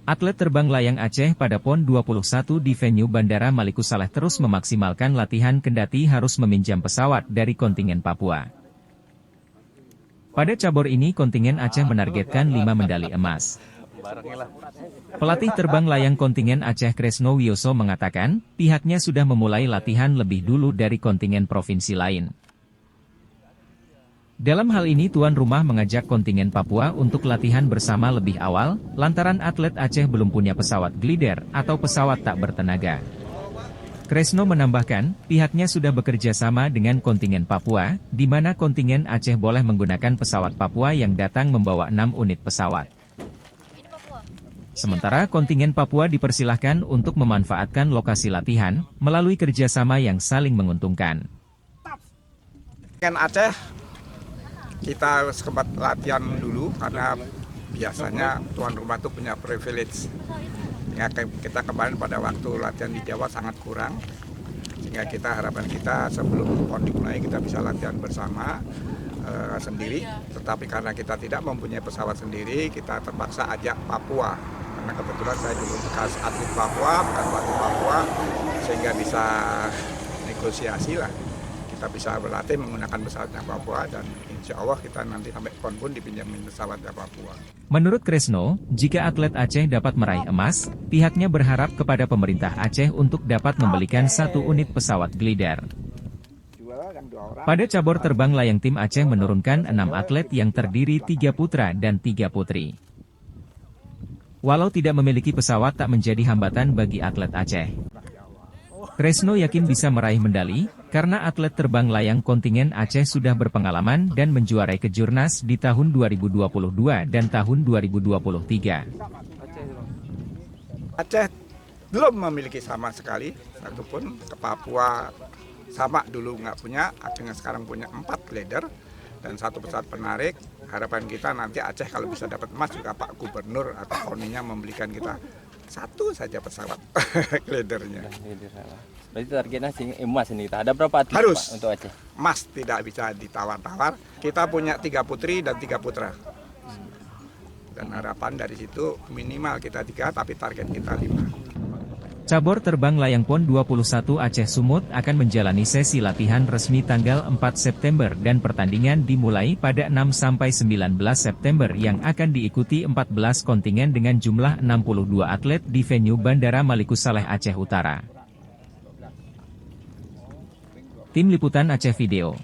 Atlet terbang layang Aceh pada PON 21 di venue Bandara Maliku Saleh terus memaksimalkan latihan kendati harus meminjam pesawat dari kontingen Papua. Pada cabur ini kontingen Aceh menargetkan 5 medali emas. Pelatih terbang layang kontingen Aceh Kresno Wioso mengatakan, pihaknya sudah memulai latihan lebih dulu dari kontingen provinsi lain. Dalam hal ini tuan rumah mengajak kontingen Papua untuk latihan bersama lebih awal, lantaran atlet Aceh belum punya pesawat glider atau pesawat tak bertenaga. Kresno menambahkan, pihaknya sudah bekerja sama dengan kontingen Papua, di mana kontingen Aceh boleh menggunakan pesawat Papua yang datang membawa 6 unit pesawat. Sementara kontingen Papua dipersilahkan untuk memanfaatkan lokasi latihan, melalui kerjasama yang saling menguntungkan. Aceh kita sempat latihan dulu karena biasanya tuan rumah itu punya privilege. Ya, kita kemarin pada waktu latihan di Jawa sangat kurang, sehingga harapan kita sebelum PON dimulai kita bisa latihan bersama sendiri. Tetapi karena kita tidak mempunyai pesawat sendiri, kita terpaksa ajak Papua. Karena kebetulan saya dulu bekas atlet Papua, bukan pelatih Papua, sehingga bisa negosiasi lah. Kita bisa berlatih menggunakan pesawatnya Papua dan insya Allah kita nanti sampai PON pun dipinjamin pesawatnya Papua. Menurut Kresno, jika atlet Aceh dapat meraih emas, pihaknya berharap kepada pemerintah Aceh untuk dapat membelikan 1 unit pesawat glider. Pada cabur terbang layang tim Aceh menurunkan 6 atlet yang terdiri 3 putra dan 3 putri. Walau tidak memiliki pesawat tak menjadi hambatan bagi atlet Aceh. Kresno yakin bisa meraih medali, karena atlet terbang layang kontingen Aceh sudah berpengalaman dan menjuarai kejurnas di tahun 2022 dan tahun 2023. Aceh belum memiliki sama sekali, satupun. Ke Papua sama dulu nggak punya, Aceh sekarang punya 4 glider dan 1 pesawat penarik. Harapan kita nanti Aceh kalau bisa dapat emas juga Pak Gubernur atau KONInya membelikan kita 1 saja pesawat glidernya. Berarti targetnya emas ini. Ada berapa atlet harus Pak, untuk Aceh? Emas tidak bisa ditawar-tawar. Kita punya 3 putri dan 3 putra. Dan harapan dari situ minimal kita 3, tapi target kita 5. Cabur terbang layang PON 21 Aceh Sumut akan menjalani sesi latihan resmi tanggal 4 September dan pertandingan dimulai pada 6-19 September yang akan diikuti 14 kontingen dengan jumlah 62 atlet di venue Bandara Maliku Saleh Aceh Utara. Tim Liputan Aceh Video.